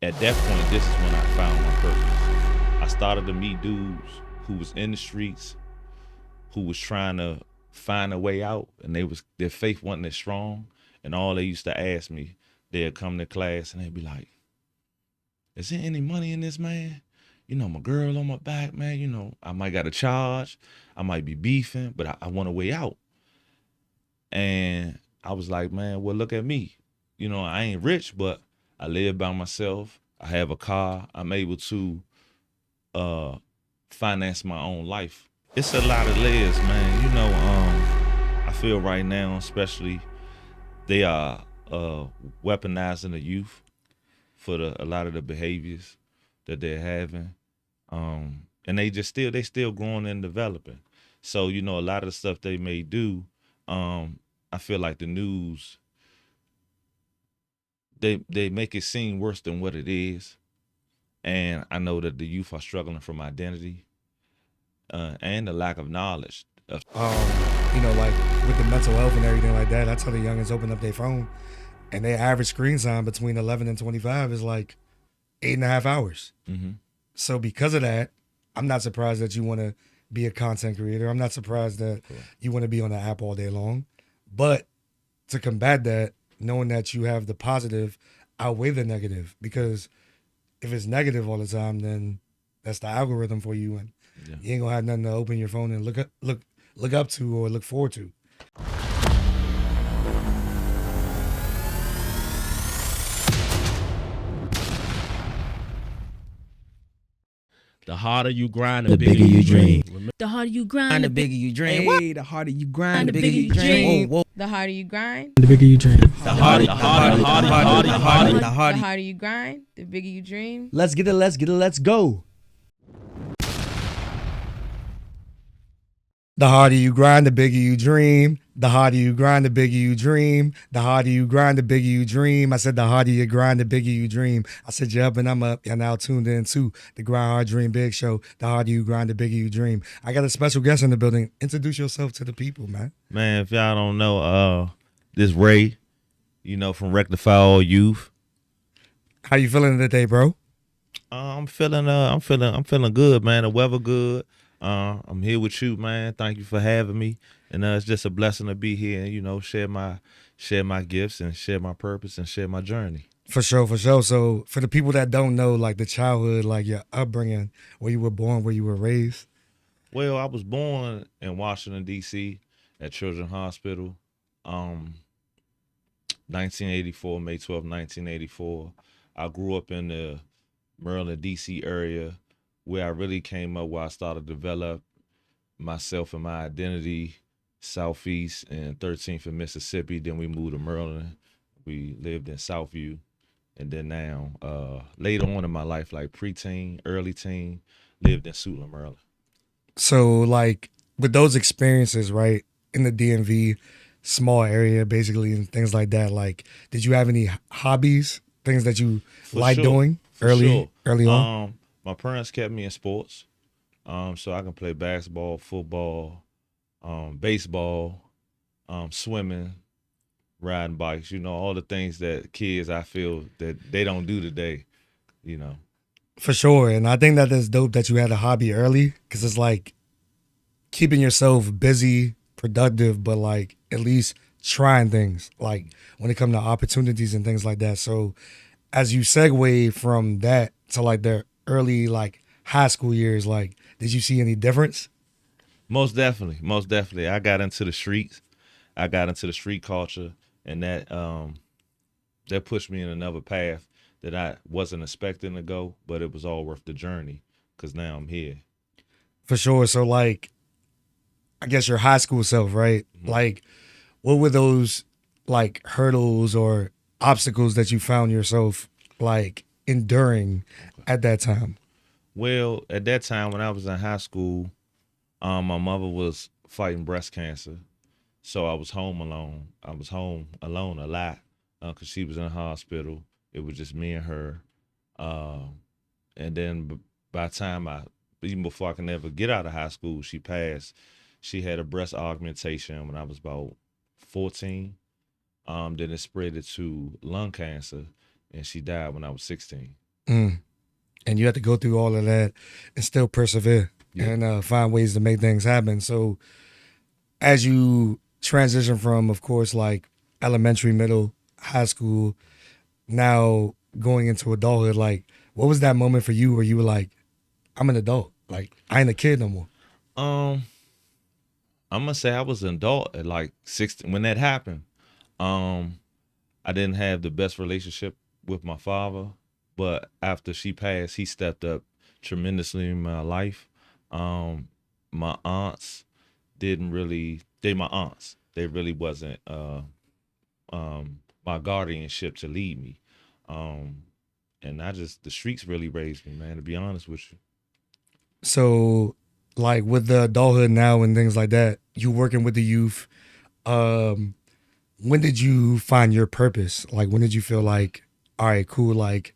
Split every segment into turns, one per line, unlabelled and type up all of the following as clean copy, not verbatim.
At that point, this is when I found my purpose. I started to meet dudes who was in the streets, who was trying to find a way out, and their faith wasn't as strong. And all they used to ask me, they'd come to class and they'd be like, "Is there any money in this, man? My girl on my back, man. I might got a charge, I might be beefing, but I want a way out." And I was like, man, well, look at me. I ain't rich, but I live by myself. I have a car. I'm able to uh finance my own life. It's a lot of layers, man. I feel right now, especially they are weaponizing the youth for a lot of the behaviors that they're having. And they still growing and developing. So, a lot of the stuff they may do, I feel like the news they make it seem worse than what it is. And I know that the youth are struggling from identity and the lack of knowledge.
Like with the mental health and everything like that, I tell the youngins open up their phone, and their average screen time between 11 and 25 is like 8.5 hours.
Hmm.
So because of that, I'm not surprised that you want to be a content creator. I'm not surprised that you want to be on the app all day long. But to combat that, knowing that you have the positive outweigh the negative, because if it's negative all the time, then that's the algorithm for you, and
Yeah.
you ain't gonna have nothing to open your phone and look up to or look forward to.
The harder you grind, the bigger you dream.
The harder you grind,
The bigger you dream.
Hey,
The harder you grind,
the bigger you dream.
Whoa, whoa.
The harder you grind,
The bigger you dream.
The harder
the harder you grind, the bigger you dream.
Let's get it, let's go.
The harder you grind, the bigger you dream. The harder you grind, the bigger you dream. The harder you grind, the bigger you dream. I said the harder you grind, the bigger you dream. I said you're up and I'm up. You're now tuned in to the Grind Hard Dream Big Show. The harder you grind, the bigger you dream. I got a special guest in the building. Introduce yourself to the people, man.
Man, if y'all don't know, this Ray, from Rectify All Youth.
How you feeling today, bro?
I'm feeling good, man. The weather good. I'm here with you, man. Thank you for having me. And it's just a blessing to be here and, share my gifts and share my purpose and share my journey.
For sure, for sure. So for the people that don't know, like the childhood, like your upbringing, where you were born, where you were raised.
Well, I was born in Washington, D.C. at Children's Hospital, 1984, May 12th, 1984. I grew up in the Maryland, D.C. area where I really came up, where I started to develop myself and my identity, Southeast and 13th in Mississippi. Then we moved to Maryland. We lived in Southview. And then now, later on in my life, like preteen, early teen, lived in Suitland, Maryland.
So like with those experiences, right, in the DMV, small area basically, and things like that, like did you have any hobbies, things that you like
sure.
doing
For
early
sure.
early on?
My parents kept me in sports, so I can play basketball, football, baseball, swimming, riding bikes. All the things that kids I feel that they don't do today. You know.
For sure. And I think that is dope that you had a hobby early, because it's like keeping yourself busy, productive, but like at least trying things, like when it comes to opportunities and things like that. So as you segue from that to like the early like high school years, like did you see any difference?
Most definitely, most definitely. I got into the streets. I got into the street culture, and that pushed me in another path that I wasn't expecting to go, but it was all worth the journey because now I'm here.
For sure. So like I guess your high school self, right?
Mm-hmm.
Like what were those like hurdles or obstacles that you found yourself like enduring at that time?
Well, at that time when I was in high school, my mother was fighting breast cancer, so I was home alone. I was home alone a lot because she was in the hospital. It was just me and her. And then by the time even before I can ever get out of high school, she passed. She had a breast augmentation when I was about 14. Then it spread it to lung cancer, and she died when I was 16.
And you have to go through all of that and still persevere and find ways to make things happen. So as you transition from, of course, like elementary, middle, high school, now going into adulthood, like what was that moment for you where you were like, I'm an adult, like I ain't a kid no more?
Um, I'm gonna say I was an adult at like 16 when that happened. Um, I didn't have the best relationship with my father, but after she passed, he stepped up tremendously in my life. Um, my aunts didn't really they my aunts. They really wasn't my guardianship to lead me. Um, and I just the streets really raised me, man, to be honest with you.
So like with the adulthood now and things like that, you working with the youth, um, when did you find your purpose? Like when did you feel like, all right, cool, like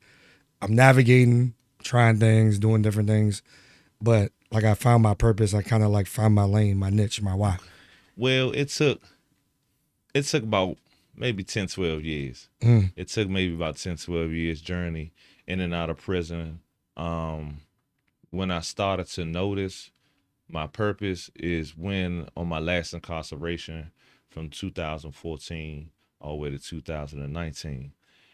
I'm navigating, trying things, doing different things, but like I found my purpose. I kind of like found my lane, my niche, my why.
Well, it took about maybe 10, 12 years.
Mm.
It took maybe about 10, 12 years journey in and out of prison. Um, when I started to notice my purpose is when on my last incarceration from 2014 all the way to 2019.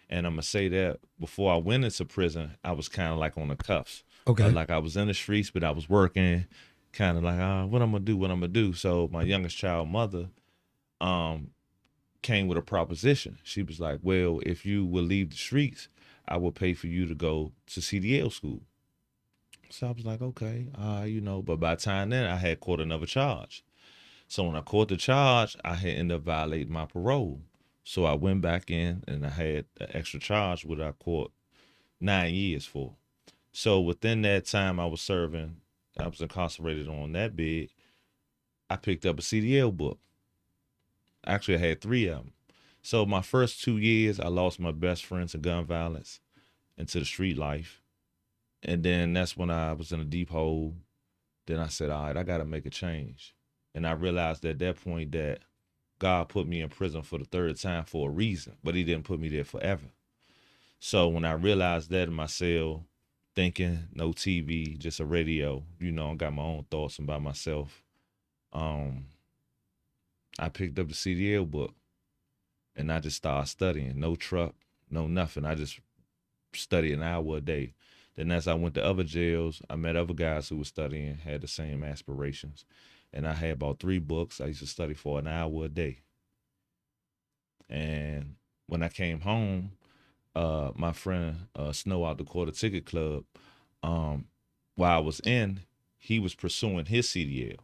And I'm gonna say that before I went into prison, I was kind of like on the cuffs.
Okay.
Like I was in the streets, but I was working, kind of like, what I'm gonna do, what I'm gonna do. So my youngest child mother, um, came with a proposition. She was like, well, if you will leave the streets, I will pay for you to go to CDL school. So I was like, okay, but by the time then I had caught another charge. So when I caught the charge, I had ended up violating my parole. So I went back in and I had an extra charge, which I caught 9 years for. So within that time I was incarcerated on that bed. I picked up a CDL book. Actually, I had three of them. So my first 2 years, I lost my best friend to gun violence and to the street life. And then that's when I was in a deep hole. Then I said, all right, I got to make a change. And I realized at that point that God put me in prison for the third time for a reason, but he didn't put me there forever. So when I realized that in my cell, thinking no TV, just a radio, I got my own thoughts about myself. Um, I picked up the CDL book and I just started studying. No truck, no nothing. I just studied an hour a day. Then as I went to other jails, I met other guys who were studying, had the same aspirations. And I had about 3 books. I used to study for an hour a day. And when I came home, my friend Snow out the Quarter Ticket Club, while I was in, he was pursuing his CDL.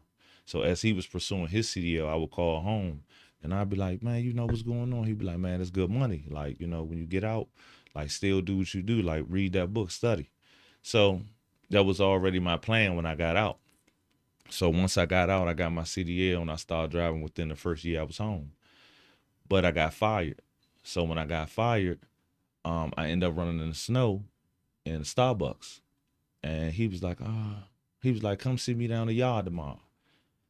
So as he was pursuing his CDL, I would call home and I'd be like, man, you know what's going on? He'd be like, man, it's good money. Like, when you get out, like still do what you do, like read that book, study. So that was already my plan when I got out. So once I got out, I got my CDL and I started driving within the first year I was home. But I got fired. So when I got fired, I ended up running in the snow in Starbucks. And he was like, come see me down the yard tomorrow.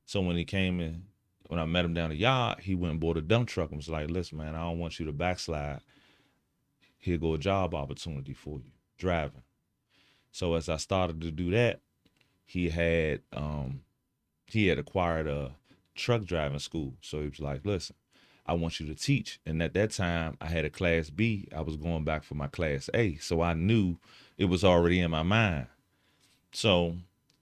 So when he came in, when I met him down the yard, he went and bought a dump truck and was like, listen, man, I don't want you to backslide. Here go a job opportunity for you, driving. So as I started to do that, he had acquired a truck driving school. So he was like, listen, I want you to teach. And at that time, I had a class B. I was going back for my class A. So I knew it was already in my mind. So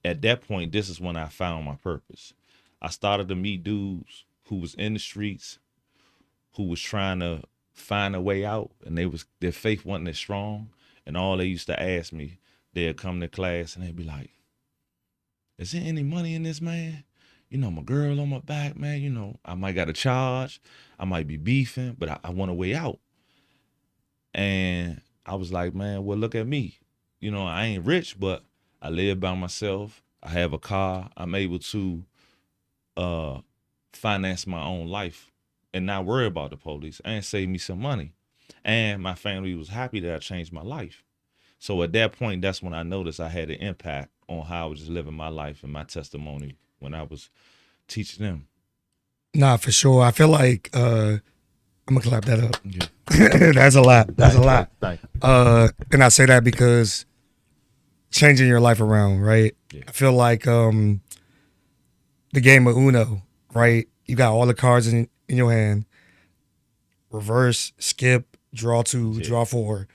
at that point, this is when I found my purpose. I started to meet dudes who was in the streets, who was trying to find a way out, and their faith wasn't as strong. And all they used to ask me, they'd come to class and they'd be like, is there any money in this, man? My girl on my back, man. I might got a charge. I might be beefing, but I want a way out. And I was like, man, well, look at me. I ain't rich, but I live by myself. I have a car. I'm able to finance my own life and not worry about the police and save me some money. And my family was happy that I changed my life. So at that point, that's when I noticed I had an impact on how I was just living my life and my testimony when I was teaching them.
Nah, for sure. I feel like I'm gonna clap that up.
Yeah.
That's a lot. That's a lot.
Thank you.
And I say that because changing your life around, right?
Yeah.
I feel like the game of Uno, right? You got all the cards in your hand. Reverse, skip, draw two,
Yeah.
draw four.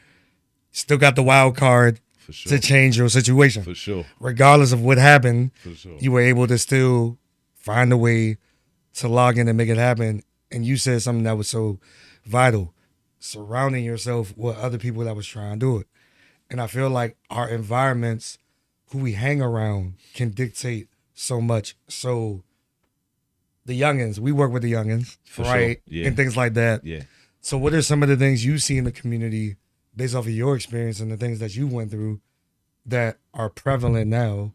Still got the wild card
For sure.
to change your situation.
For sure.
Regardless of what happened,
For sure.
you were able to still find a way to log in and make it happen. And you said something that was so vital, surrounding yourself with other people that was trying to do it. And I feel like our environments, who we hang around, can dictate so much. So the youngins, we work with the youngins,
For sure.
right?
Yeah.
And things like that.
Yeah.
So what are some of the things you see in the community based off of your experience and the things that you went through that are prevalent now,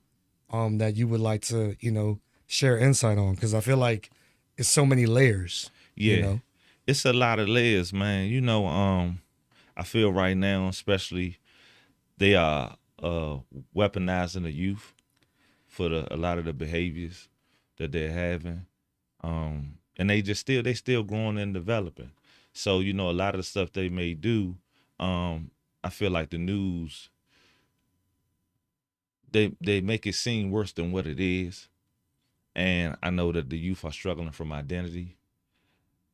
that you would like to, share insight on? Because I feel like it's so many layers.
Yeah.
You know?
It's a lot of layers, man. I feel right now, especially, they are weaponizing the youth for a lot of the behaviors that they're having. And they still growing and developing. So, a lot of the stuff they may do, I feel like the news, they make it seem worse than what it is. And I know that the youth are struggling from identity,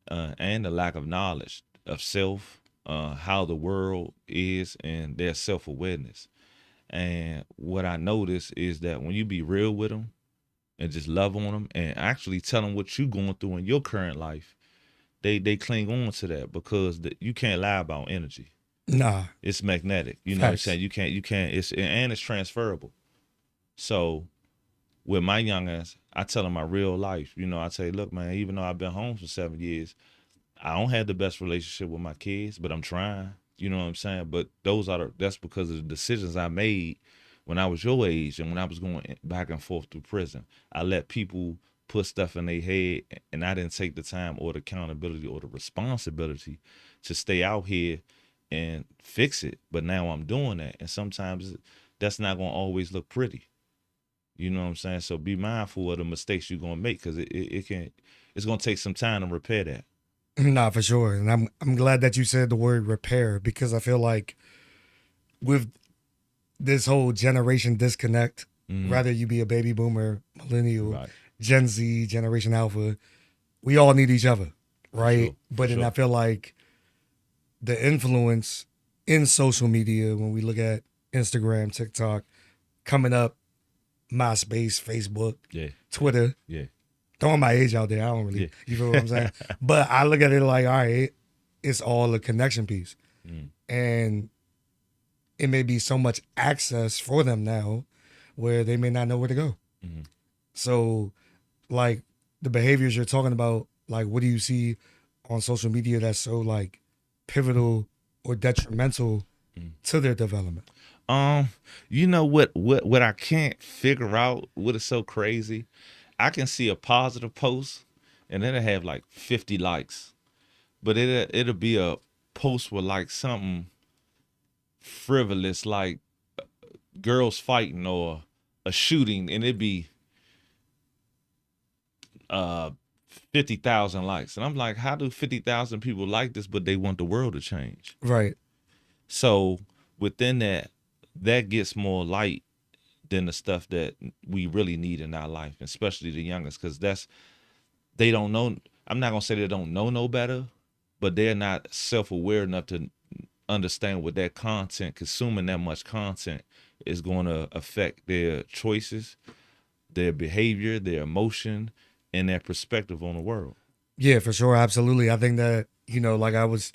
and the lack of knowledge of self, how the world is, and their self-awareness. And what I notice is that when you be real with them and just love on them and actually tell them what you're going through in your current life, they cling on to that, because you can't lie about energy.
Nah.
It's magnetic. You know what I'm
Facts.
saying? You can't, it's transferable. So with my youngins, I tell them my real life. I say, look, man, even though I've been home for 7 years, I don't have the best relationship with my kids, but I'm trying. You know what I'm saying? But that's because of the decisions I made when I was your age and when I was going back and forth through prison. I let people put stuff in their head, and I didn't take the time or the accountability or the responsibility to stay out here and fix it. But now I'm doing that, and sometimes that's not going to always look pretty. You know what I'm saying? So be mindful of the mistakes you're going to make, because it's going to take some time to repair that.
Nah, for sure. And I'm glad that you said the word repair, because I feel like with this whole generation disconnect, whether you be a baby boomer, millennial,
Right.
Gen Z, Generation Alpha, we all need each other, right?
sure,
But
for
then
sure.
I feel like the influence in social media, when we look at Instagram, TikTok, coming up, MySpace, Facebook,
Yeah.
Twitter,
Yeah.
throwing my age out there, I don't really,
Yeah.
you feel what I'm saying? But I look at it like, all right, it's all a connection piece. And it may be so much access for them now where they may not know where to go. So, like, the behaviors you're talking about, like, what do you see on social media that's so, like, pivotal or detrimental to their development?
You know what I can't figure out, what is so crazy? I can see a positive post and then it have like 50 likes. But it'll be a post with like something frivolous, like girls fighting or a shooting, and it'd be 50,000 likes. And I'm like, how do 50,000 people like this, but they want the world to change?
Right.
So within that gets more light than the stuff that we really need in our life, especially the youngest, because they don't know. I'm not gonna say they don't know no better, but they're not self-aware enough to understand what that content, consuming that much content, is going to affect their choices, their behavior, their emotion, and their perspective on the world.
Yeah, for sure. Absolutely. I think that, like I was,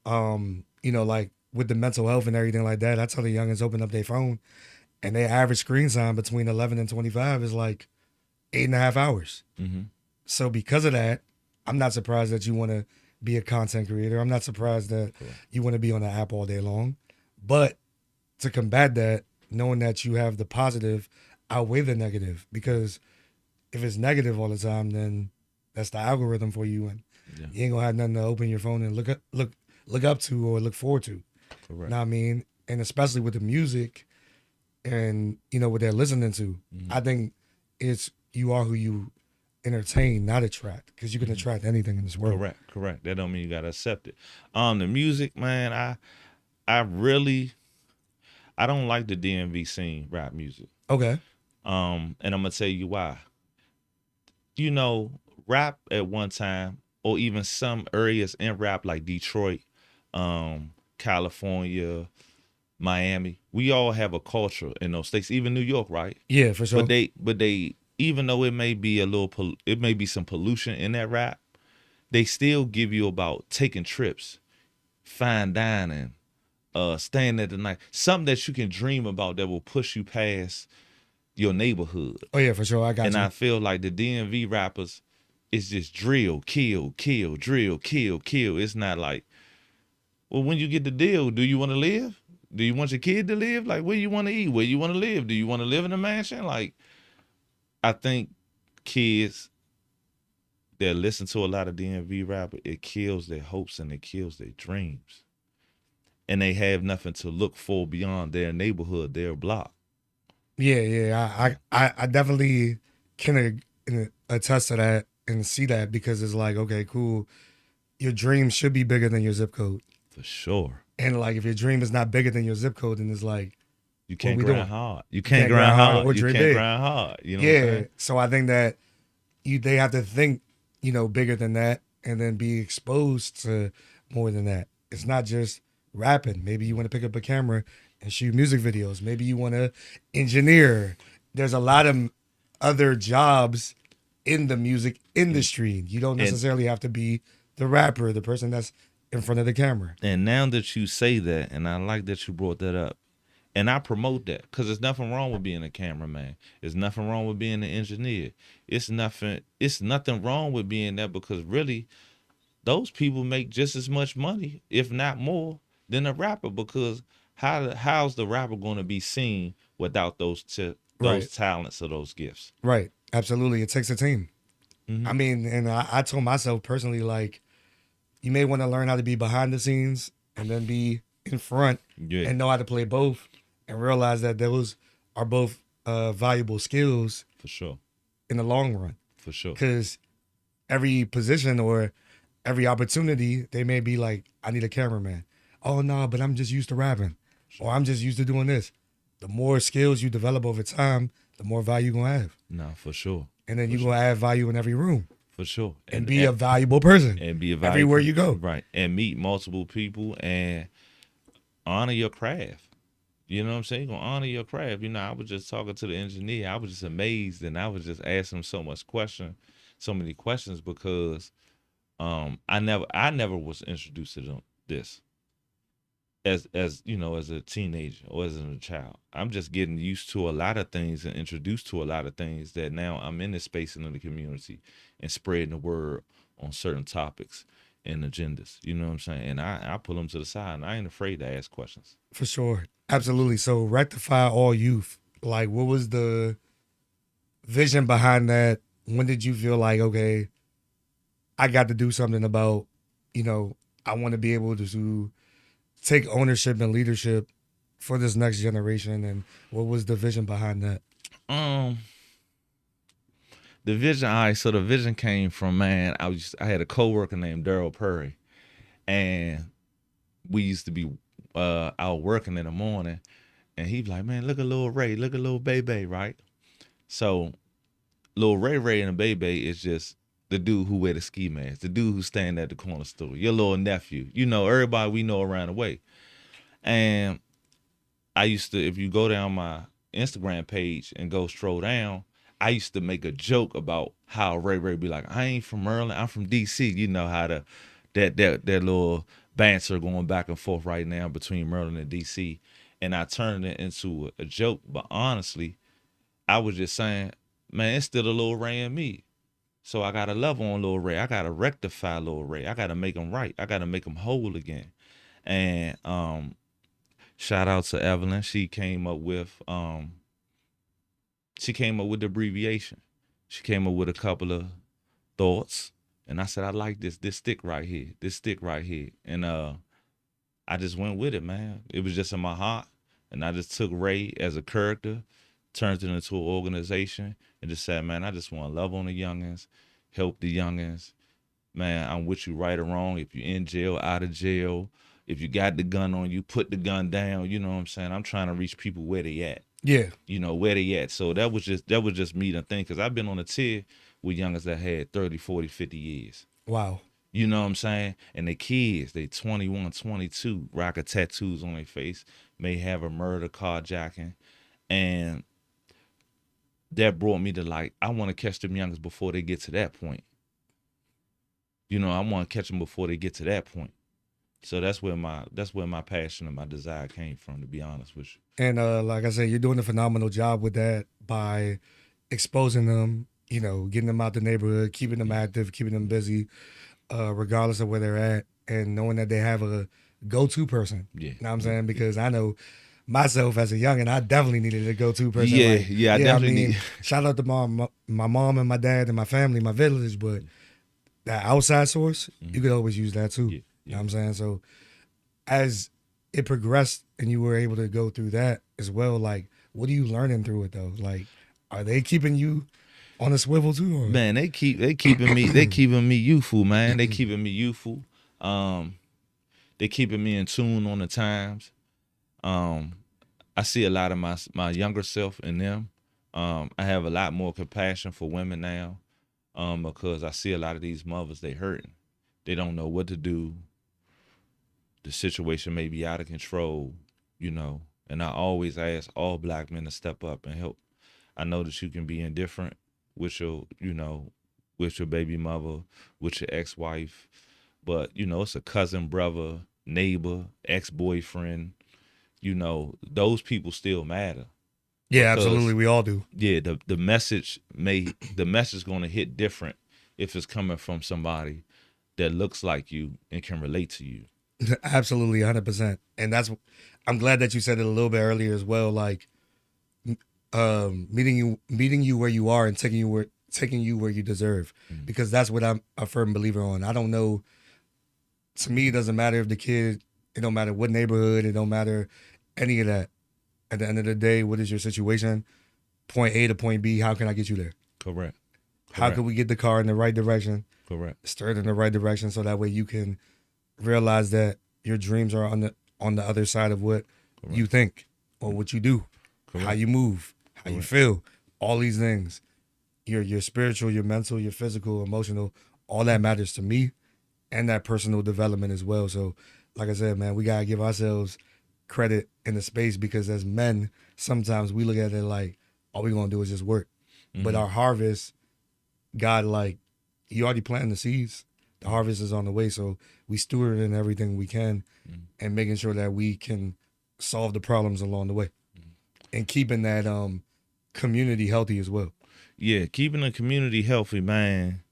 like with the mental health and everything like that, I tell the youngins open up their phone and their average screen time between 11 and 25 is like 8.5 hours. So because of that, I'm not surprised that you want to be a content creator. I'm not surprised that you want to be on the app all day long. But to combat that, knowing that you have the positive outweigh the negative, because if it's negative all the time, then that's the algorithm for you, and you ain't gonna have nothing to open your phone and look up to or look forward to.
Correct.
Know what I mean? And especially with the music and what they're listening to, I think it's you are who you entertain, not attract, because you can attract anything in this world.
Correct. That don't mean you gotta accept it. The music, man, I really I don't like the DMV scene, rap music.
Okay.
And I'm gonna tell you why. You know, rap at one time, or even some areas in rap like Detroit, California, Miami, we all have a culture in those states, even New York, right?
Yeah, for sure.
But they even though it may be a little it may be some pollution in that rap, they still give you about taking trips, fine dining, staying at the night, something that you can dream about that will push you past your neighborhood.
Oh yeah, for sure. I got
And
you.
I feel like the DMV rappers, it's just drill, kill, kill, drill, kill, kill. It's not like, well, when you get the deal, do you want to live? Do you want your kid to live? Like, where you want to eat? Where you want to live? Do you want to live in a mansion? Like, I think kids that listen to a lot of DMV rapper, it kills their hopes and it kills their dreams. And they have nothing to look for beyond their neighborhood, their block.
Yeah. I definitely can attest to that and see that, because it's like, okay, cool. Your dream should be bigger than your zip code.
For sure.
And like, if your dream is not bigger than your zip code, then it's like,
You can't
we
grind
doing?
hard. You can't grind hard.
or
You
dream
can't
big.
grind hard. You know what I'm
Yeah.
saying?
So I think that they have to think, bigger than that, and then be exposed to more than that. It's not just rapping. Maybe you want to pick up a camera and shoot music videos. Maybe you want to engineer. There's a lot of other jobs in the music industry. You don't necessarily have to be the rapper, the person that's in front of the camera.
And now that you say that, and I like that you brought that up, and I promote that, because there's nothing wrong with being a cameraman. There's nothing wrong with being an engineer. It's nothing wrong with being that, because really, those people make just as much money, if not more, than a rapper. Because how's the rapper going to be seen without those
Right.
talents or those gifts?
Right. Absolutely. It takes a team.
Mhm.
I mean, and I told myself personally, like, you may want to learn how to be behind the scenes and then be in front
Yeah,
and know how to play both, and realize that those are both valuable skills
for sure,
in the long run.
for sure.
Because every position or every opportunity, they may be like, I need a cameraman. Oh, no, but I'm just used to rapping, or I'm just used to doing this. The more skills you develop over time, the more value you're going to have.
No, for sure,
And then you're going to add value in every room
for sure.
and be a valuable person.
and be a
everywhere you go.
right? And meet multiple people and honor your craft. You know what I'm saying? You're gonna honor your craft. I was just talking to the engineer. I was just amazed, and I was just asking him so many questions, because I never was introduced to this as as a teenager or as a child. I'm just getting used to a lot of things and introduced to a lot of things that now I'm in this space in the community and spreading the word on certain topics and agendas. You know what I'm saying? And I pull them to the side, and I ain't afraid to ask questions.
For sure. Absolutely. So rectify all youth. Like, what was the vision behind that? When did you feel like, okay, I got to do something about, I want to be able to take ownership and leadership for this next generation? And what was the vision behind that?
The vision, all right, so the vision came from, man, I had a coworker named Daryl Perry, and we used to be out working in the morning, and he'd be like, man, look at Lil Ray, look at Lil Bebe, right? So Lil Ray and the Bebe is just the dude who wear the ski mask, the dude who stand at the corner store, your little nephew, everybody we know around the way. And I used to, if you go down my Instagram page and go stroll down, I used to make a joke about how Ray be like, I ain't from Maryland, I'm from DC. You know how that little banter going back and forth right now between Maryland and DC. And I turned it into a joke, but honestly, I was just saying, man, it's still a Lil Ray in me. So I gotta love on Lil Ray. I gotta rectify Lil Ray. I gotta make him right. I gotta make him whole again. And shout out to Evelyn. She came up with the abbreviation. She came up with a couple of thoughts, and I said, I like this stick right here. This stick right here. And I just went with it, man. It was just in my heart. And I just took Ray as a character, turned it into an organization, and just said, man, I just want to love on the youngins, help the youngins. Man, I'm with you right or wrong. If you're in jail, out of jail, if you got the gun on you, put the gun down. You know what I'm saying? I'm trying to reach people where they at.
Yeah.
Where they at. So that was just me to think, because I've been on a tier with youngins that had 30, 40, 50 years.
Wow.
You know what I'm saying? And the kids, they 21, 22, rocking tattoos on their face, may have a murder, carjacking. And that brought me to, like, I want to catch them youngins before they get to that point. I want to catch them before they get to that point. So that's where my passion and my desire came from, to be honest with you.
And like I said, you're doing a phenomenal job with that by exposing them, getting them out the neighborhood, keeping them active, keeping them busy, regardless of where they're at, and knowing that they have a go-to person.
Yeah.
You know what I'm saying? Because I know myself as a youngin', I definitely needed a go-to person.
Yeah, I definitely need.
Shout out to my mom and my dad and my family, my village, but that outside source, you could always use that too.
Yeah.
You know what I'm saying? So as it progressed and you were able to go through that as well, like, what are you learning through it though? Like, are they keeping you on a swivel too? Or?
Man, they keeping me youthful, man. They keeping me youthful. They keeping me in tune on the times. I see a lot of my younger self in them. I have a lot more compassion for women now, because I see a lot of these mothers, they hurting. They don't know what to do. The situation may be out of control, and I always ask all black men to step up and help. I know that you can be indifferent with your baby mother, with your ex-wife, but, it's a cousin, brother, neighbor, ex-boyfriend, those people still matter.
Yeah,
Because,
absolutely. We all do.
Yeah, the message going to hit different if it's coming from somebody that looks like you and can relate to you.
Absolutely, 100%. And I'm glad that you said it a little bit earlier as well. Like, meeting you where you are and taking you where you deserve, because that's what I'm a firm believer on. I don't know. To me, it doesn't matter if the kid. It don't matter what neighborhood. It don't matter any of that. At the end of the day, what is your situation? Point A to point B. How can I get you there?
Correct.
How can we get the car in the right direction?
Correct.
Steer it in the right direction, so that way you can realize that your dreams are on the other side of what you think or what you do, how you move, how you feel, all these things. Your spiritual, your mental, your physical, emotional, all that matters to me, and that personal development as well. So, like I said, man, we gotta give ourselves credit in the space, because as men, sometimes we look at it like all we're gonna do is just work. But our harvest, God, like, you already planted the seeds. The harvest is on the way, so we steward in everything we can, and making sure that we can solve the problems along the way, and keeping that community healthy as well.
Yeah, keeping the community healthy, man,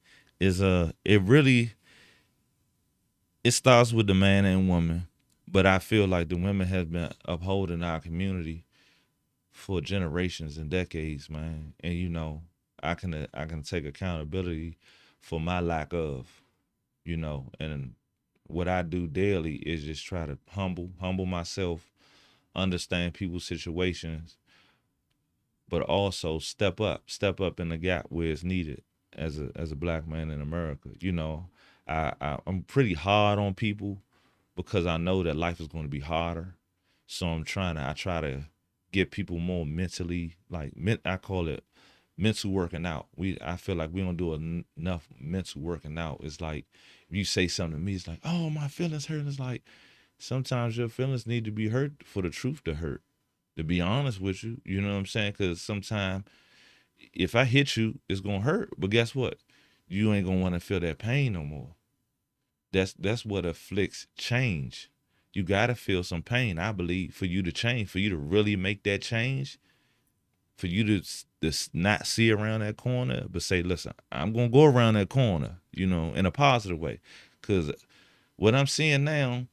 is it starts with the man and woman, but I feel like the women have been upholding our community for generations and decades, man. And I can take accountability for my lack of, and what I do daily is just try to humble myself, understand people's situations, but also step up in the gap where it's needed as a black man in America. I'm pretty hard on people because I know that life is going to be harder. So I try to get people more mentally, I call it mental working out. I feel like we don't do enough mental working out. It's like, if you say something to me, it's like, oh, my feelings hurt. It's like, sometimes your feelings need to be hurt for the truth to hurt, to be honest with you. You know what I'm saying? Because sometimes if I hit you, it's going to hurt. But guess what? You ain't going to want to feel that pain no more. That's what afflicts change. You got to feel some pain, I believe, for you to change, for you to really make that change, for you to not see around that corner, but say, listen, I'm going to go around that corner, in a positive way. Because what I'm seeing now,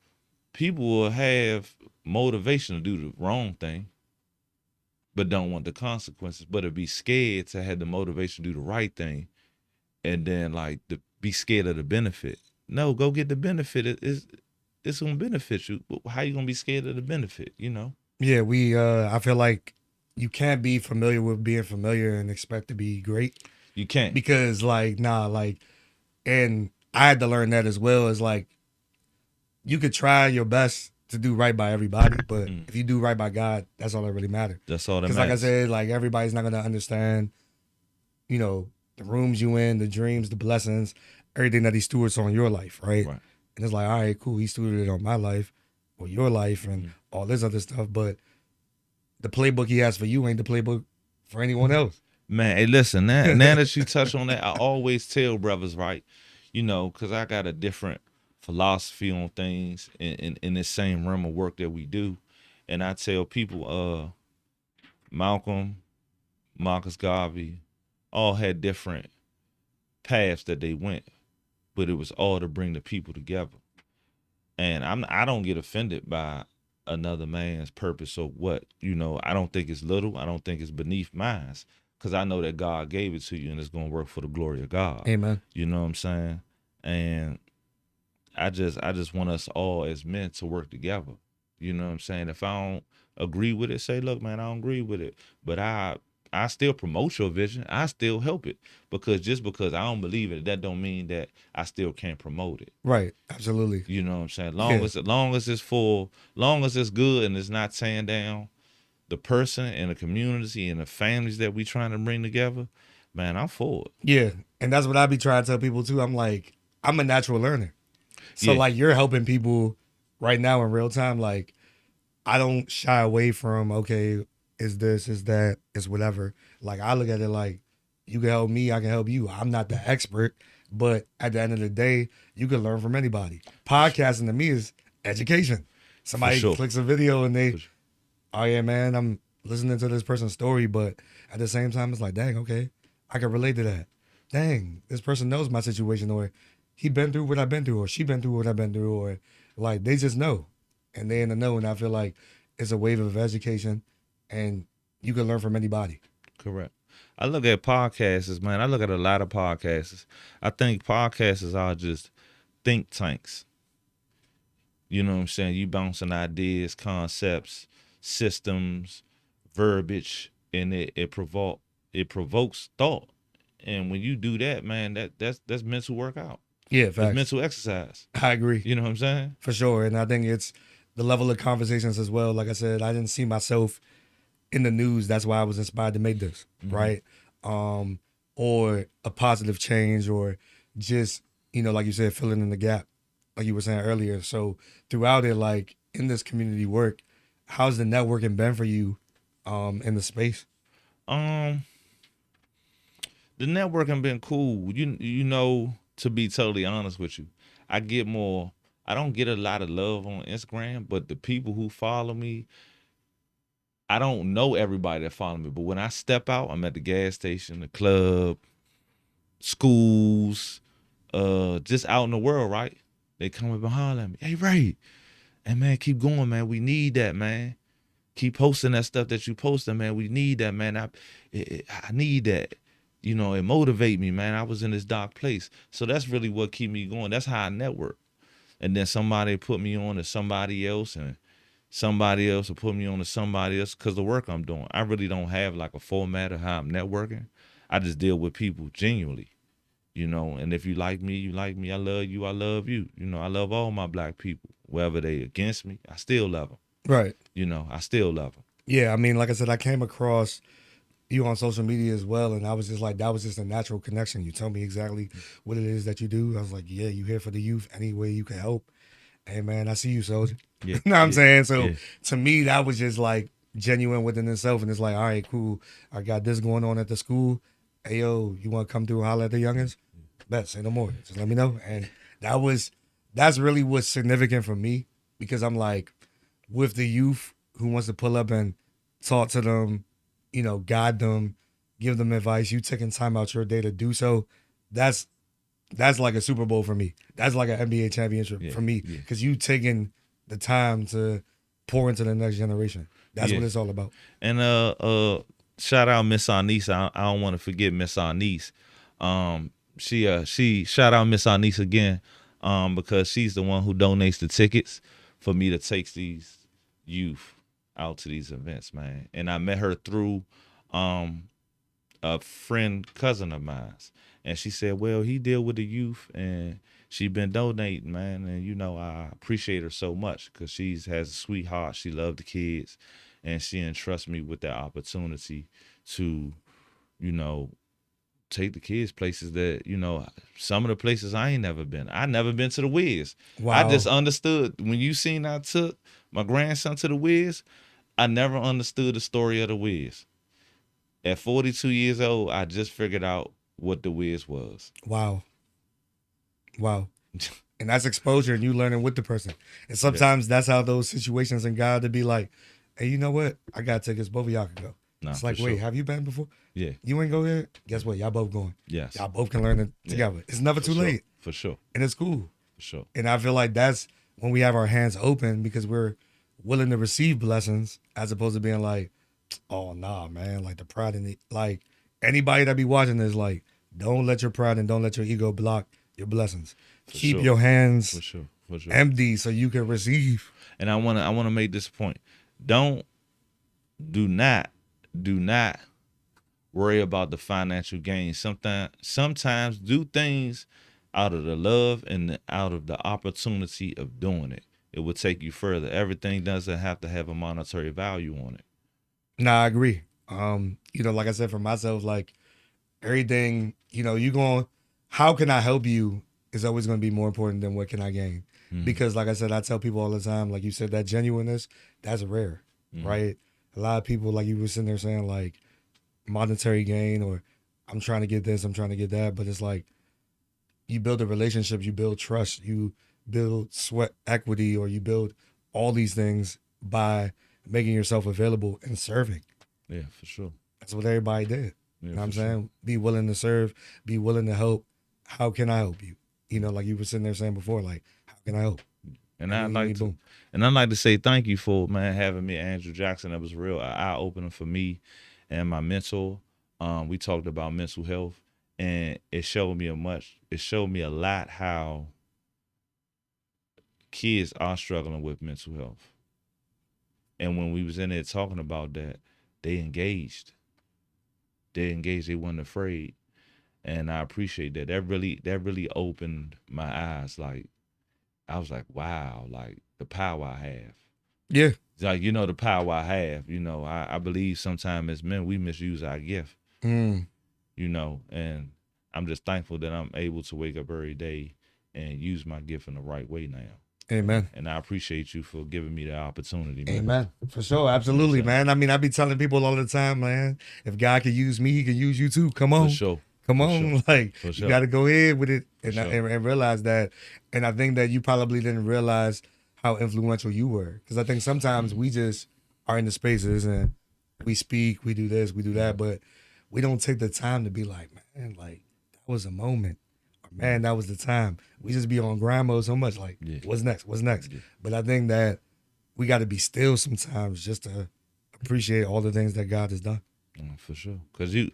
people will have motivation to do the wrong thing, but don't want the consequences, but to be scared to have the motivation to do the right thing, and then to be scared of the benefit. No, go get the benefit. It's gonna benefit you. How you gonna be scared of the benefit?
Yeah, I feel like you can't be familiar with being familiar and expect to be great.
You can't.
Because like, nah, like, and I had to learn that as well. Is like, you could try your best to do right by everybody, but if you do right by God, that's all that really matters.
That's all that
Because
matters.
like I said, like everybody's not gonna understand, you know, the rooms you in, the dreams, the blessings, everything that he stewards on your life, right?
Right.
And it's like, all right, cool, he stewarded it on my life or your life and all this other stuff, but the playbook he has for you ain't the playbook for anyone else.
Man, hey, listen, now that you touch on that, I always tell brothers, right? You know, because I got a different philosophy on things in this same realm of work that we do. And I tell people, Malcolm, Marcus Garvey, all had different paths that they went, but it was all to bring the people together. And I don't get offended by another man's purpose or what, you know. I don't think it's little. I don't think it's beneath mine, because I know that God gave it to you and it's gonna work for the glory of God.
Amen.
You know what I'm saying? And I just want us all as men to work together. You know what I'm saying? If I don't agree with it, say, look, man, I don't agree with it. But I still promote your vision. I still help it. Because just because I don't believe it, that don't mean that I still can't promote it.
Right. Absolutely.
You know what I'm saying?
Yeah.
Long as it's full, long as it's good and it's not tearing down the person and the community and the families that we trying to bring together, man, I'm for it.
Yeah. And that's what I be trying to tell people too. I'm like, I'm a natural learner. So
Yeah.
like you're helping people right now in real time. Like I don't shy away from, okay, is this, is that, is whatever. Like I look at it like you can help me, I can help you. I'm not the expert, but at the end of the day, you can learn from anybody. Podcasting to me is education. Somebody
sure.
clicks a video and they,
For sure.
oh yeah, man, I'm listening to this person's story, but at the same time, it's like, dang, okay, I can relate to that. Dang, this person knows my situation, or he been through what I've been through, or she been through what I've been through, or like they just know, and they in the know. And I feel like it's a wave of education, and you can learn from anybody.
Correct. I look at podcasts, man. I look at a lot of podcasts. I think podcasts are just think tanks. You know what I'm saying? You bouncing ideas, concepts, systems, verbiage, and it provokes thought. And when you do that, man, that's mental workout.
Yeah,
That's
facts.
mental exercise.
I agree.
You know what I'm saying?
For sure. And I think it's the level of conversations as well. Like I said, I didn't see myself in the news. That's why I was inspired to make this, right? Or a positive change, or just, like you said, filling in the gap, like you were saying earlier. So throughout it, like in this community work, how's the networking been for you in the space?
The networking been cool. You know, to be totally honest with you, I don't get a lot of love on Instagram, but the people who follow me, I don't know everybody that follow me, but when I step out, I'm at the gas station, the club, schools, just out in the world, right? They come up and holler at me. Hey, Ray, and man, keep going, man. We need that, man. Keep posting that stuff that you posting, man. We need that, man. I need that. You know, it motivate me, man. I was in this dark place. So that's really what keep me going. That's how I network. And then somebody put me on to somebody else, and somebody else will put me on to somebody else, because the work I'm doing. I really don't have like a format of how I'm networking. I just deal with people genuinely, you know. And if you like me, you like me. I love you, I love you. You know, I love all my black people. Whether they against me, I still love them.
Right.
You know, I still love them.
Yeah, I mean, like I said, I came across you on social media as well, and I was just like, that was just a natural connection. You tell me exactly what it is that you do. I was like, yeah, you here for the youth any way you can help. Hey, man, I see you, soldier.
Yeah,
You know what I'm saying? So
yeah.
to me, that was just like genuine within itself. And it's like, all right, cool. I got this going on at the school. Hey, yo, you want to come through and holler at the youngins? Bet, say no more. Just let me know. And that's really what's significant for me, because I'm like, with the youth who wants to pull up and talk to them, guide them, give them advice, you taking time out your day to do so, that's like a Super Bowl for me. That's like an NBA championship for me, because you taking the time to pour into the next generation. That's what it's all about.
And shout out Miss Arnice. I don't want to forget Miss Arnice. She shout out Miss Arnice again, because she's the one who donates the tickets for me to take these youth out to these events, man. And I met her through a friend cousin of mine, and she said, well, he deal with the youth, and she been donating, man. And I appreciate her so much because she's has a sweetheart. She loved the kids, and she entrusts me with that opportunity to take the kids places that some of the places I ain't never been. I never been to the Wiz. I
Wow.
just understood when you seen I took my grandson to the Wiz. I never understood the story of the Wiz. At 42 years old, I just figured out what the Wiz was.
Wow. Wow. And that's exposure and you learning with the person. And sometimes that's how those situations in God to be like, hey, you know what? I got tickets. Both of y'all can go.
Nah,
It's like,
for
wait,
sure.
have you been before?
Yeah.
You ain't go here? Guess what? Y'all both going.
Yes.
Y'all both can learn it together. It's never
For
too
sure.
late.
For sure.
And it's cool.
For sure.
And I feel like that's when we have our hands open because we're willing to receive blessings as opposed to being like, oh, nah, man. Like the pride in the, like anybody that be watching this, like, don't let your pride and don't let your ego block your blessings. Keep
sure.
your hands
For sure. For sure.
empty so you can receive.
And I wanna make this point. Do not worry about the financial gain. Sometimes do things out of the love and out of the opportunity of doing it. It will take you further. Everything doesn't have to have a monetary value on it.
Nah, I agree. Like I said for myself, like everything, you going, how can I help you is always going to be more important than what can I gain. Because like I said, I tell people all the time, like you said, that genuineness, that's rare, right? A lot of people, like you were sitting there saying like monetary gain or I'm trying to get this, I'm trying to get that. But it's like you build a relationship, you build trust, you build sweat equity, or you build all these things by making yourself available and serving.
Yeah, for sure.
That's what everybody did.
Yeah,
You know what I'm
for sure.
saying? Be willing to serve, be willing to help. How can I help you? Like you were sitting there saying before, like, how can I help?
And
And
I'd
then
like
you
to,
boom.
and I'd like to say thank you for having me, Andrew Jackson. That was real eye opener for me and my mentor. We talked about mental health, and it showed me a lot how kids are struggling with mental health. And when we was in there talking about that, they engaged. They weren't afraid, and I appreciate that. That really opened my eyes. Like I was like, wow, like the power I have.
Yeah.
Like, the power I have, I believe sometimes as men, we misuse our gift,
Mm.
And I'm just thankful that I'm able to wake up every day and use my gift in the right way now.
Amen.
And I appreciate you for giving me the opportunity, man.
Amen. For sure. Absolutely, man. I mean, I be telling people all the time, man, if God can use me, he can use you too. Come on.
For sure.
Come
For
on.
sure.
Like,
For
you
sure.
got to go ahead with it and,
sure.
and realize that. And I think that you probably didn't realize how influential you were. Because I think sometimes we just are in the spaces and we speak, we do this, we do that, but we don't take the time to be like, man, like, that was a moment. Or, man, that was the time. We just be on grind mode so much, like,
Yeah.
what's next? What's next?
Yeah.
But I think that we got to be still sometimes just to appreciate all the things that God has done.
For sure. Because you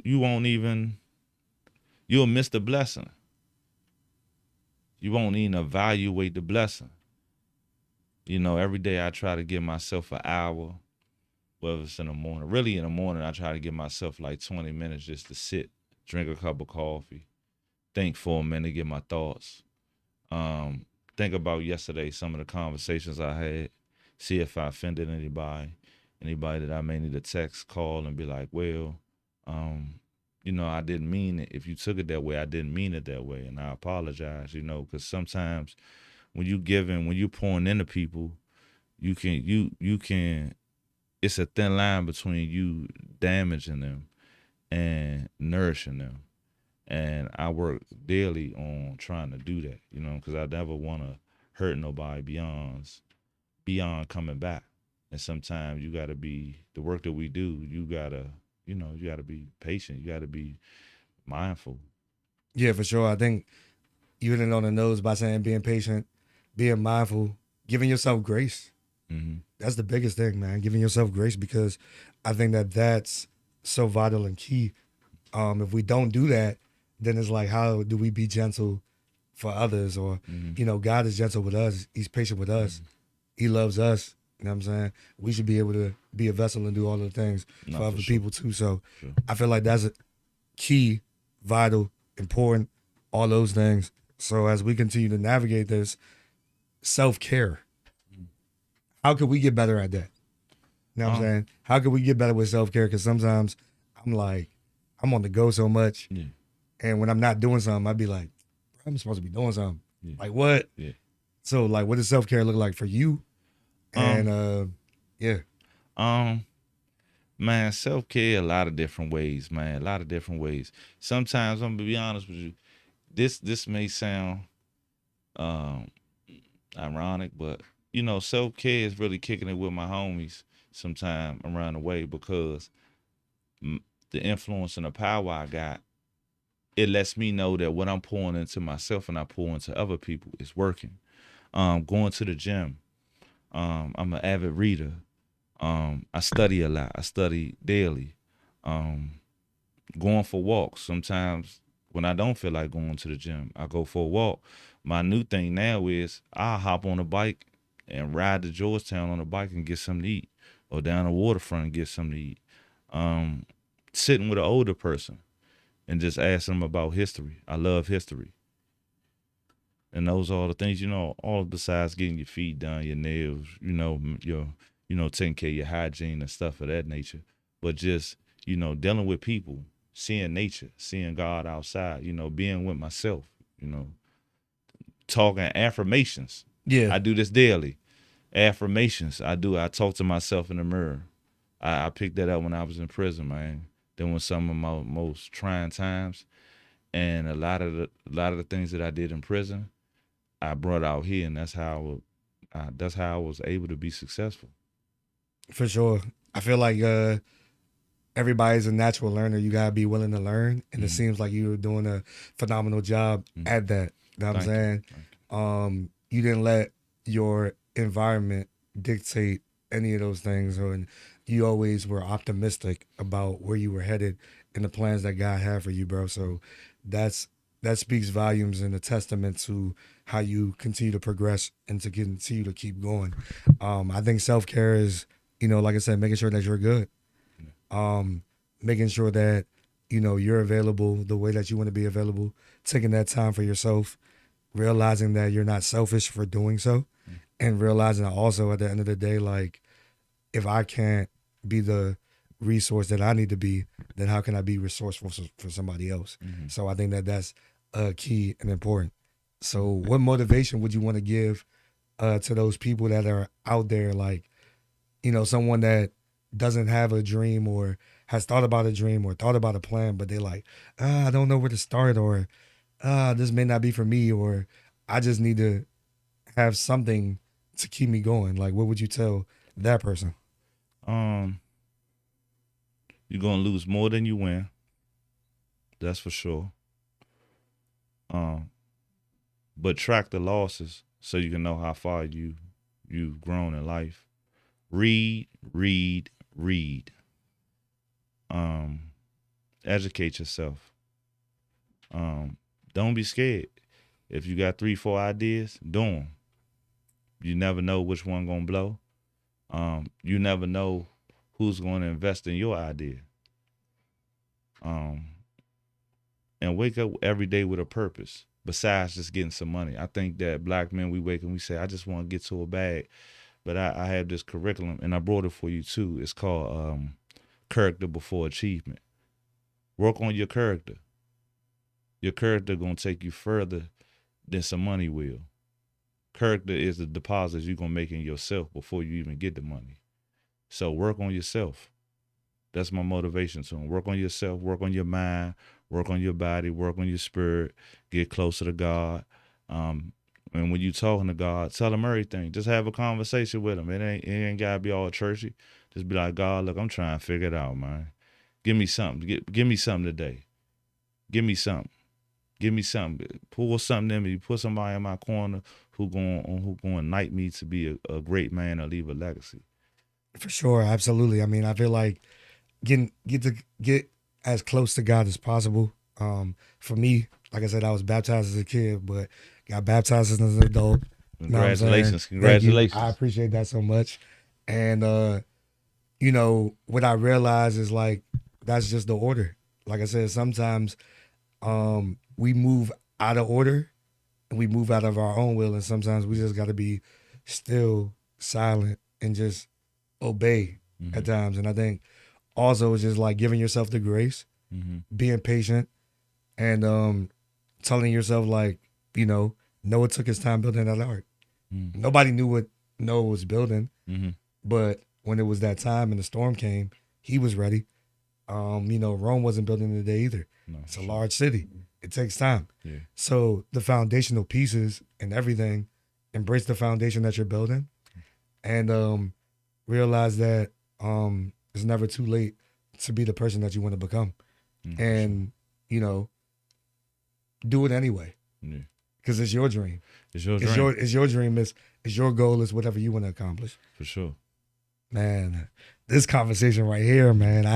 won't even, you'll miss the blessing. You won't even evaluate the blessing. Every day I try to give myself an hour, whether it's in the morning. Really in the morning, I try to give myself like 20 minutes just to sit, drink a cup of coffee, think for a minute, get my thoughts. Think about yesterday, some of the conversations I had, see if I offended anybody that I may need to text, call, and be like, well, I didn't mean it. If you took it that way, I didn't mean it that way, and I apologize, because sometimes when you're pouring into people, you can, it's a thin line between you damaging them and nourishing them. And I work daily on trying to do that, because I never want to hurt nobody beyond coming back. And sometimes you got to be, the work that we do, you got to be patient. You got to be mindful.
Yeah, for sure. I think you hit it on the nose by saying being patient, being mindful, giving yourself grace.
Mm-hmm.
That's the biggest thing, man. Giving yourself grace, because I think that that's so vital and key. If we don't do that, then it's like, how do we be gentle for others? Or, God is gentle with us. He's patient with us. He loves us. You know what I'm saying? We should be able to be a vessel and do all the things
No,
for
for
other
sure.
people too. So
Sure.
I feel like that's a key, vital, important, all those things. So as we continue to navigate this, self-care, how could we get better at that? You know what I'm saying? How could we get better with self-care? Because sometimes I'm like, I'm on the go so much.
Yeah.
And when I'm not doing something, I'd be like, I'm supposed to be doing something.
Yeah.
Like what?
Yeah.
So like, what does self-care look like for you? And yeah.
Man, self-care a lot of different ways, man. A lot of different ways. Sometimes I'm gonna be honest with you. This may sound ironic, but you know, self-care is really kicking it with my homies sometime around the way because the influence and the power I got, it lets me know that what I'm pouring into myself and I pour into other people is working. Going to the gym. I'm an avid reader. I study a lot. I study daily. Going for walks. Sometimes when I don't feel like going to the gym, I go for a walk. My new thing now is I'll hop on a bike and ride to Georgetown on a bike and get something to eat, or down the waterfront and get something to eat. Sitting with an older person and just ask them about history. I love history. And those are all the things, you know, all besides getting your feet done, your nails, taking care of your hygiene and stuff of that nature. But just, dealing with people, seeing nature, seeing God outside, being with myself, talking affirmations.
Yeah.
I do this daily. Affirmations. I talk to myself in the mirror. I picked that up when I was in prison, man. Then was some of my most trying times. And a lot of the things that I did in prison, I brought out here, and that's how I was able to be successful.
For sure. I feel like everybody's a natural learner. You gotta be willing to learn. And it seems like you were doing a phenomenal job at that. You know what I'm saying? You didn't let your environment dictate any of those things, and you always were optimistic about where you were headed and the plans that God had for you, bro. So that speaks volumes and a testament to how you continue to progress and to continue to keep going. I think self-care is, like I said, making sure that you're good. Making sure that, you're available the way that you want to be available, taking that time for yourself, realizing that you're not selfish for doing so, and realizing that also at the end of the day, like, if I can't be the resource that I need to be, then how can I be resourceful for somebody else? So I think that that's key and important. So what motivation would you want to give to those people that are out there, like, someone that doesn't have a dream or has thought about a dream or thought about a plan, but they like, I don't know where to start, or this may not be for me, or I just need to have something to keep me going. Like, what would you tell that person?
You're gonna lose more than you win. That's for sure. But track the losses so you can know how far you've grown in life. Read, read, read. Educate yourself. Don't be scared. If you got 3-4 ideas, do them. You never know which one gonna blow. You never know who's going to invest in your idea. And wake up every day with a purpose besides just getting some money. I think that black men, we wake and we say, I just want to get to a bag. But I have this curriculum, and I brought it for you too. It's called Character Before Achievement. Work on your character. Your character going to take you further than some money will. Character is the deposits you're going to make in yourself before you even get the money. So work on yourself. That's my motivation to them. Work on yourself, work on your mind, work on your body, work on your spirit, get closer to God. And when you talking to God, tell him everything. Just have a conversation with him. It ain't gotta be all churchy. Just be like, God, look, I'm trying to figure it out, man. Give me something. Give me something today. Give me something. Give me something. Pull something in me. Put somebody in my corner who going to knight me to be a great man or leave a legacy.
For sure, absolutely. I mean, I feel like get as close to God as possible. For me, like I said, I was baptized as a kid, but got baptized as an adult.
Congratulations.
You know what I'm saying? Thank you.
Congratulations.
I appreciate that so much. And you know, what I realize is like that's just the order. Like I said, sometimes we move out of order and we move out of our own will, and sometimes we just got to be still, silent, and just obey at times. And I think also it's just like giving yourself the grace, being patient, and telling yourself like, you know, Noah took his time building that ark. Nobody knew what Noah was building, but when it was that time and the storm came, he was ready. You know, Rome wasn't built in a day either.
No,
It's a
sure.
large city. It takes time.
Yeah.
So the foundational pieces and everything, embrace the foundation that you're building, and realize that it's never too late to be the person that you want to become, and you know, do it anyway
Yeah.
because it's your dream.
It's your
It's
dream.
your dream. It's your goal. Is whatever you want to accomplish.
For sure.
Man, this conversation right here, man,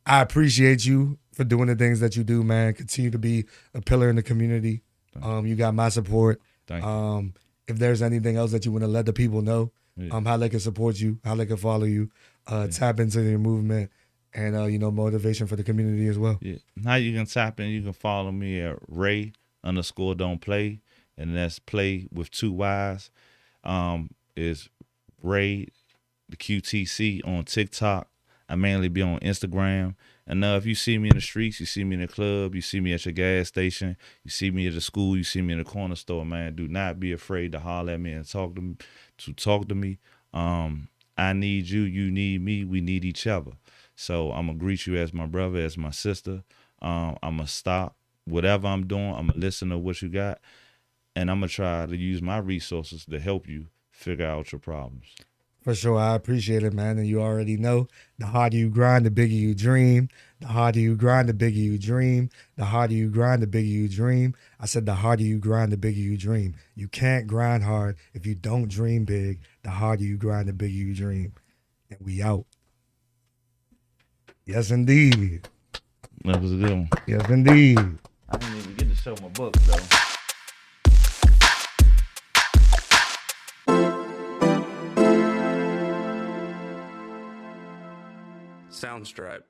I appreciate you for doing the things that you do, man. Continue to be a pillar in the community. You got my support.
Thank you.
If there's anything else that you want to let the people know,
Yeah.
how they can support you, how they can follow you, tap into your movement, and you know, motivation for the community as well.
Yeah. Now you can tap in. You can follow me at Ray_don't play, and that's play with 2 Y's. Is Ray the QTC on TikTok. I mainly be on Instagram. And if you see me in the streets, you see me in the club, you see me at your gas station, you see me at the school, you see me in the corner store, man, do not be afraid to holler at me and talk to me. I need you, you need me, we need each other. So I'm gonna greet you as my brother, as my sister. I'm gonna stop whatever I'm doing. I'm gonna listen to what you got, and I'm gonna try to use my resources to help you figure out your problems.
For sure, I appreciate it, man. And you already know, the harder you grind, the bigger you dream. The harder you grind, the bigger you dream. The harder you grind, the bigger you dream. I said the harder you grind, the bigger you dream. You can't grind hard if you don't dream big. The harder you grind, the bigger you dream. And we out. Yes, indeed.
That was a good one.
Yes, indeed.
I didn't even get to show my books though.
Soundstripe.